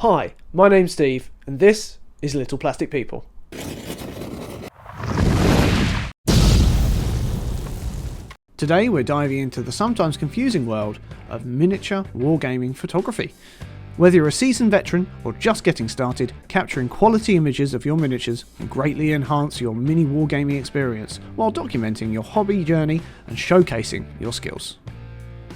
Hi, my name's Steve, and this is Little Plastic People. Today we're diving into the sometimes confusing world of miniature wargaming photography. Whether you're a seasoned veteran or just getting started, capturing quality images of your miniatures can greatly enhance your mini wargaming experience while documenting your hobby journey and showcasing your skills.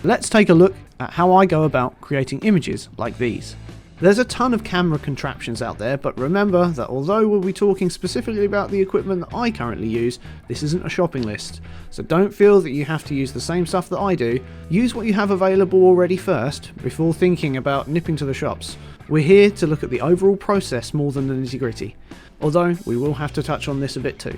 Let's take a look at how I go about creating images like these. There's a ton of camera contraptions out there, but remember that although we'll be talking specifically about the equipment that I currently use, this isn't a shopping list. So don't feel that you have to use the same stuff that I do. Use what you have available already first, before thinking about nipping to the shops. We're here to look at the overall process more than the nitty-gritty, although we will have to touch on this a bit too.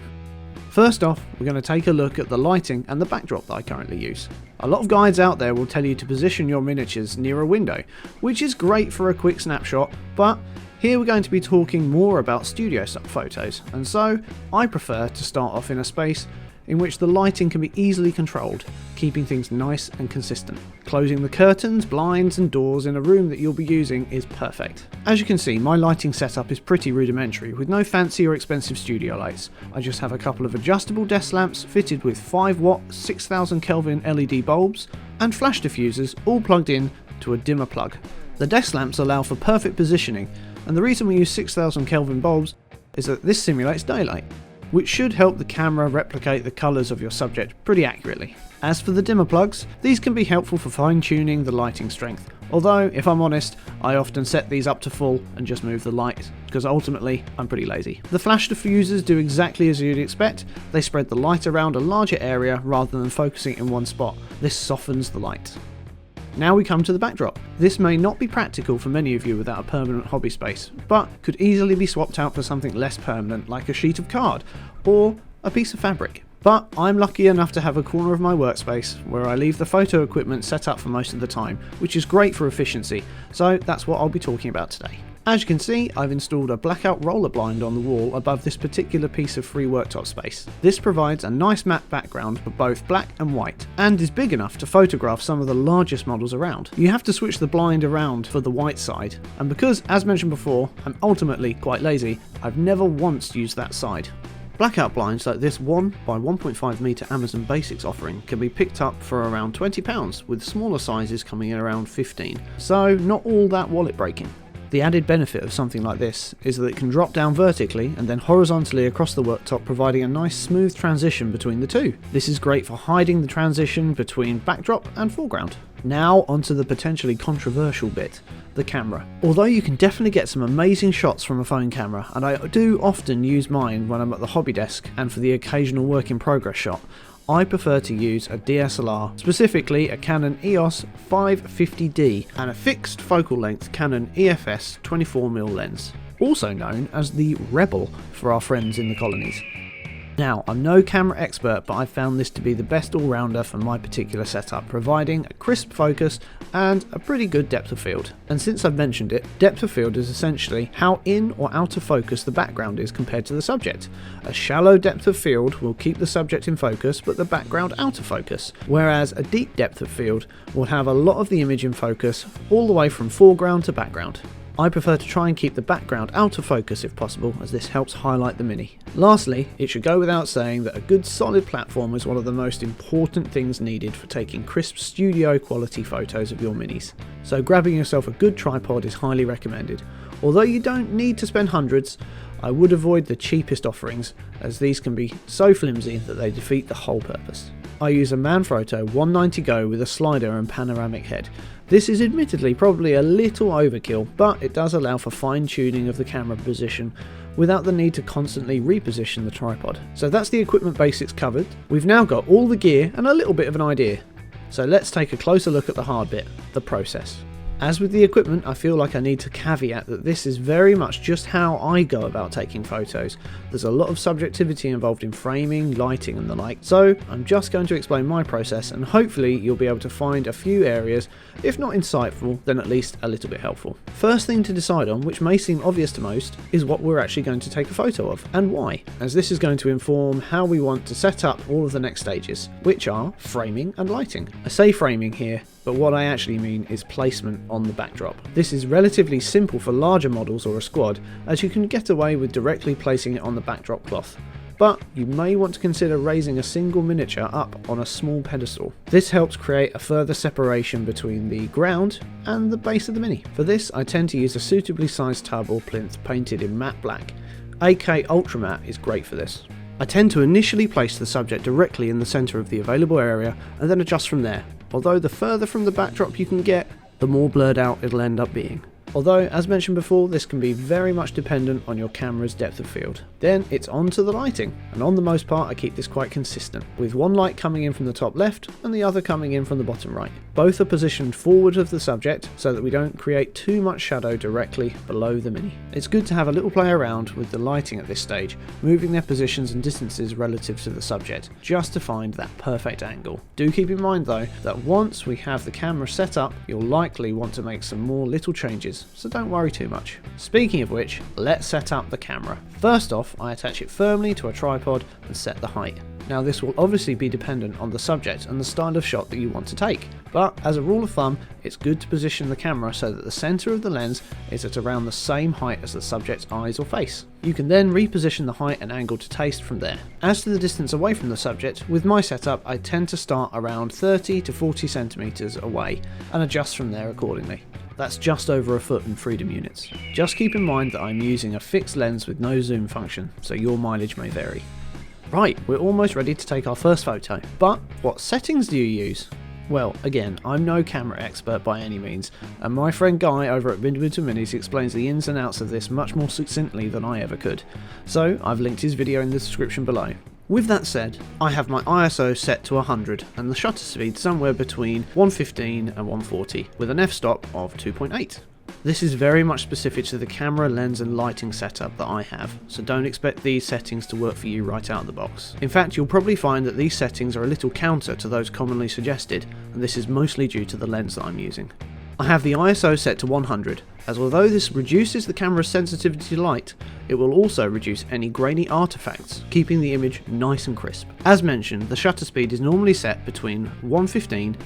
First off, we're going to take a look at the lighting and the backdrop that I currently use. A lot of guides out there will tell you to position your miniatures near a window, which is great for a quick snapshot, but here we're going to be talking more about studio photos, and so I prefer to start off in a space in which the lighting can be easily controlled, keeping things nice and consistent. Closing the curtains, blinds and doors in a room that you'll be using is perfect. As you can see, my lighting setup is pretty rudimentary, with no fancy or expensive studio lights. I just have a couple of adjustable desk lamps fitted with 5 watt 6000 Kelvin LED bulbs and flash diffusers all plugged in to a dimmer plug. The desk lamps allow for perfect positioning, and the reason we use 6000 Kelvin bulbs is that this simulates daylight, which should help the camera replicate the colours of your subject pretty accurately. As for the dimmer plugs, these can be helpful for fine-tuning the lighting strength, although if I'm honest, I often set these up to full and just move the light, because ultimately I'm pretty lazy. The flash diffusers do exactly as you'd expect. They spread the light around a larger area rather than focusing in one spot. This softens the light. Now we come to the backdrop. This may not be practical for many of you without a permanent hobby space, but could easily be swapped out for something less permanent like a sheet of card or a piece of fabric. But I'm lucky enough to have a corner of my workspace where I leave the photo equipment set up for most of the time, which is great for efficiency, so that's what I'll be talking about today. As you can see, I've installed a blackout roller blind on the wall above this particular piece of free worktop space. This provides a nice matte background for both black and white, and is big enough to photograph some of the largest models around. You have to switch the blind around for the white side, and because, as mentioned before, I'm ultimately quite lazy, I've never once used that side. Blackout blinds like this 1 by 1.5 meter Amazon Basics offering can be picked up for around £20, with smaller sizes coming in around 15, so not all that wallet breaking. The added benefit of something like this is that it can drop down vertically and then horizontally across the worktop, providing a nice smooth transition between the two. This is great for hiding the transition between backdrop and foreground. Now onto the potentially controversial bit, the camera. Although you can definitely get some amazing shots from a phone camera, and I do often use mine when I'm at the hobby desk and for the occasional work in progress shot, I prefer to use a DSLR, specifically a Canon EOS 550D and a fixed focal length Canon EFS 24mm lens, also known as the Rebel for our friends in the colonies. Now, I'm no camera expert, but I found this to be the best all-rounder for my particular setup, providing a crisp focus and a pretty good depth of field. And since I've mentioned it, depth of field is essentially how in or out of focus the background is compared to the subject. A shallow depth of field will keep the subject in focus but the background out of focus, whereas a deep depth of field will have a lot of the image in focus all the way from foreground to background. I prefer to try and keep the background out of focus if possible, as this helps highlight the Mini. Lastly, it should go without saying that a good solid platform is one of the most important things needed for taking crisp studio quality photos of your Minis. So grabbing yourself a good tripod is highly recommended. Although you don't need to spend hundreds, I would avoid the cheapest offerings, as these can be so flimsy that they defeat the whole purpose. I use a Manfrotto 190 Go with a slider and panoramic head. This is admittedly probably a little overkill, but it does allow for fine tuning of the camera position without the need to constantly reposition the tripod. So that's the equipment basics covered. We've now got all the gear and a little bit of an idea. So let's take a closer look at the hard bit, the process. As with the equipment, I feel like I need to caveat that this is very much just how I go about taking photos. There's a lot of subjectivity involved in framing, lighting and the like, so I'm just going to explain my process, and hopefully you'll be able to find a few areas, if not insightful, then at least a little bit helpful. First thing to decide on, which may seem obvious to most, is what we're actually going to take a photo of, and why, as this is going to inform how we want to set up all of the next stages, which are framing and lighting. I say framing here, but what I actually mean is placement on the backdrop. This is relatively simple for larger models or a squad, as you can get away with directly placing it on the backdrop cloth. But you may want to consider raising a single miniature up on a small pedestal. This helps create a further separation between the ground and the base of the Mini. For this, I tend to use a suitably sized tub or plinth painted in matte black. AK Ultra Matte is great for this. I tend to initially place the subject directly in the centre of the available area and then adjust from there, although the further from the backdrop you can get, the more blurred out it'll end up being. Although, as mentioned before, this can be very much dependent on your camera's depth of field. Then it's on to the lighting, and on the most part I keep this quite consistent, with one light coming in from the top left and the other coming in from the bottom right. Both are positioned forward of the subject so that we don't create too much shadow directly below the Mini. It's good to have a little play around with the lighting at this stage, moving their positions and distances relative to the subject, just to find that perfect angle. Do keep in mind though, that once we have the camera set up, you'll likely want to make some more little changes, so don't worry too much. Speaking of which, let's set up the camera. First off, I attach it firmly to a tripod and set the height. Now this will obviously be dependent on the subject and the style of shot that you want to take, but as a rule of thumb, it's good to position the camera so that the centre of the lens is at around the same height as the subject's eyes or face. You can then reposition the height and angle to taste from there. As to the distance away from the subject, with my setup I tend to start around 30 to 40 centimeters away and adjust from there accordingly. That's just over a foot in freedom units. Just keep in mind that I'm using a fixed lens with no zoom function, so your mileage may vary. Right, we're almost ready to take our first photo, but what settings do you use? Well, again, I'm no camera expert by any means, and my friend Guy over at Binderminter Minis explains the ins and outs of this much more succinctly than I ever could, so I've linked his video in the description below. With that said, I have my ISO set to 100 and the shutter speed somewhere between 115 and 140 with an f-stop of 2.8. This is very much specific to the camera, lens and lighting setup that I have, so don't expect these settings to work for you right out of the box. In fact, you'll probably find that these settings are a little counter to those commonly suggested, and this is mostly due to the lens that I'm using. I have the ISO set to 100, as although this reduces the camera's sensitivity to light, it will also reduce any grainy artifacts, keeping the image nice and crisp. As mentioned, the shutter speed is normally set between 115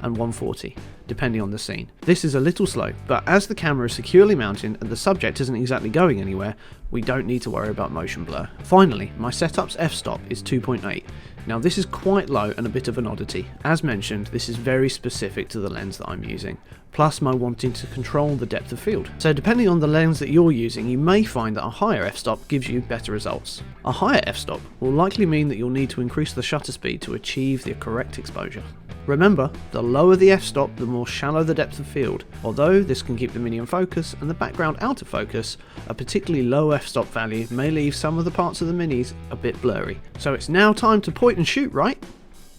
and 140, depending on the scene. This is a little slow, but as the camera is securely mounted and the subject isn't exactly going anywhere, we don't need to worry about motion blur. Finally, my setup's f-stop is 2.8. Now this is quite low and a bit of an oddity. As mentioned, this is very specific to the lens that I'm using, plus my wanting to control the depth of field. So depending on the lens that you're using, you may find that a higher f-stop gives you better results. A higher f-stop will likely mean that you'll need to increase the shutter speed to achieve the correct exposure. Remember, the lower the f-stop, the more shallow the depth of field. Although this can keep the Mini in focus and the background out of focus, a particularly low f-stop value may leave some of the parts of the Minis a bit blurry. So it's now time to point and shoot, right?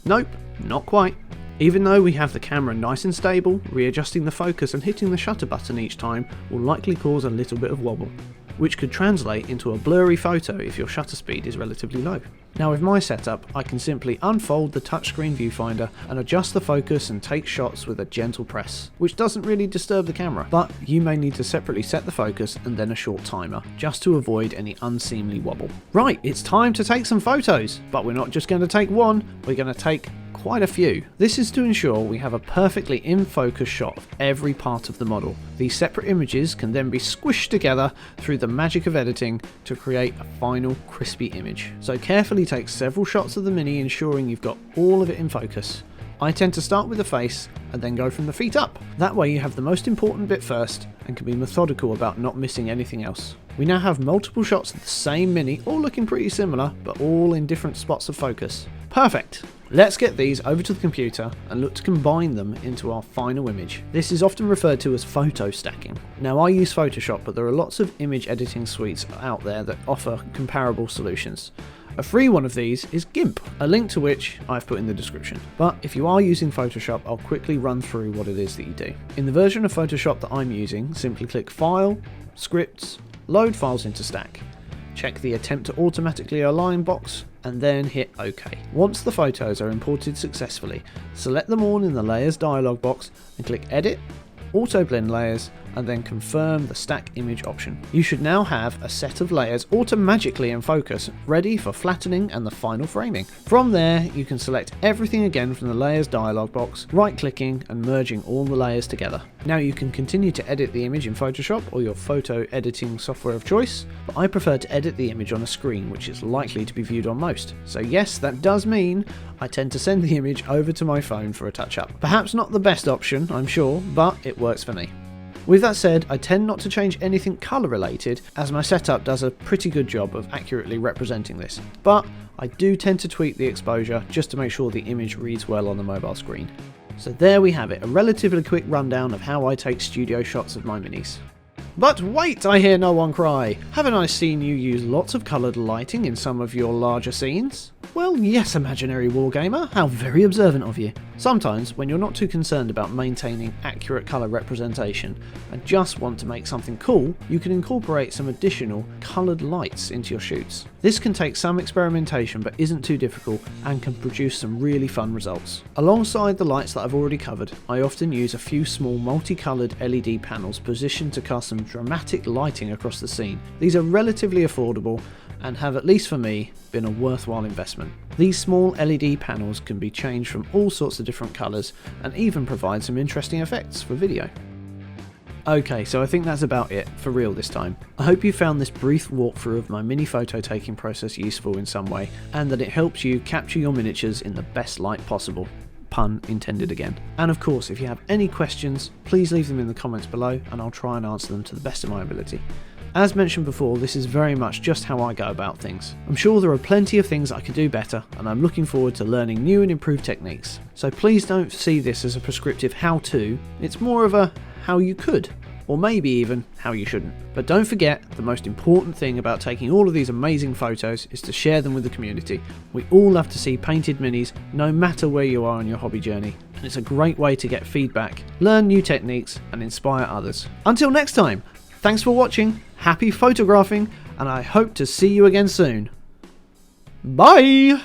Nope, not quite. Even though we have the camera nice and stable, readjusting the focus and hitting the shutter button each time will likely cause a little bit of wobble, which could translate into a blurry photo if your shutter speed is relatively low. Now with my setup, I can simply unfold the touchscreen viewfinder and adjust the focus and take shots with a gentle press, which doesn't really disturb the camera, but you may need to separately set the focus and then a short timer, just to avoid any unseemly wobble. Right, it's time to take some photos, but we're not just going to take one, we're going to take quite a few. This is to ensure we have a perfectly in focus shot of every part of the model. These separate images can then be squished together through the magic of editing to create a final crispy image. So carefully take several shots of the Mini, ensuring you've got all of it in focus. I tend to start with the face and then go from the feet up. That way you have the most important bit first and can be methodical about not missing anything else. We now have multiple shots of the same Mini, all looking pretty similar, but all in different spots of focus. Perfect! Let's get these over to the computer and look to combine them into our final image. This is often referred to as photo stacking. Now I use Photoshop, but there are lots of image editing suites out there that offer comparable solutions. A free one of these is GIMP, a link to which I've put in the description. But if you are using Photoshop, I'll quickly run through what it is that you do. In the version of Photoshop that I'm using, simply click File, Scripts, Load Files into Stack. Check the Attempt to Automatically Align box and then hit OK. Once the photos are imported successfully, select them all in the Layers dialog box and click Edit, Auto Blend Layers and then confirm the stack image option. You should now have a set of layers automatically in focus, ready for flattening and the final framing. From there, you can select everything again from the layers dialog box, right-clicking and merging all the layers together. Now you can continue to edit the image in Photoshop or your photo editing software of choice, but I prefer to edit the image on a screen, which is likely to be viewed on most. So yes, that does mean I tend to send the image over to my phone for a touch-up. Perhaps not the best option, I'm sure, but it works for me. With that said, I tend not to change anything colour related, as my setup does a pretty good job of accurately representing this, but I do tend to tweak the exposure just to make sure the image reads well on the mobile screen. So there we have it, a relatively quick rundown of how I take studio shots of my minis. But wait, I hear no one cry. Haven't I seen you use lots of coloured lighting in some of your larger scenes? Well, yes, imaginary wargamer, how very observant of you. Sometimes, when you're not too concerned about maintaining accurate colour representation and just want to make something cool, you can incorporate some additional coloured lights into your shoots. This can take some experimentation but isn't too difficult and can produce some really fun results. Alongside the lights that I've already covered, I often use a few small multicoloured LED panels positioned to cast some dramatic lighting across the scene. These are relatively affordable and have, at least for me, been a worthwhile investment. These small LED panels can be changed from all sorts of different colours and even provide some interesting effects for video. Okay, so I think that's about it, for real this time. I hope you found this brief walkthrough of my mini photo taking process useful in some way, and that it helps you capture your miniatures in the best light possible. Pun intended again. And of course, if you have any questions, please leave them in the comments below and I'll try and answer them to the best of my ability. As mentioned before, this is very much just how I go about things. I'm sure there are plenty of things I could do better, and I'm looking forward to learning new and improved techniques. So please don't see this as a prescriptive how-to, it's more of a how you could, or maybe even how you shouldn't. But don't forget, the most important thing about taking all of these amazing photos is to share them with the community. We all love to see painted minis, no matter where you are on your hobby journey, and it's a great way to get feedback, learn new techniques, and inspire others. Until next time, thanks for watching, happy photographing, and I hope to see you again soon. Bye!